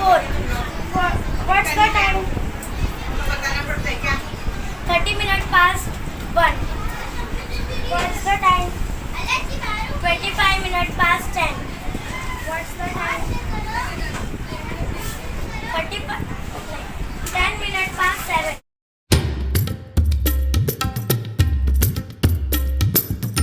4. What's the time? 30 minutes past 1. What's the time? 25 minutes past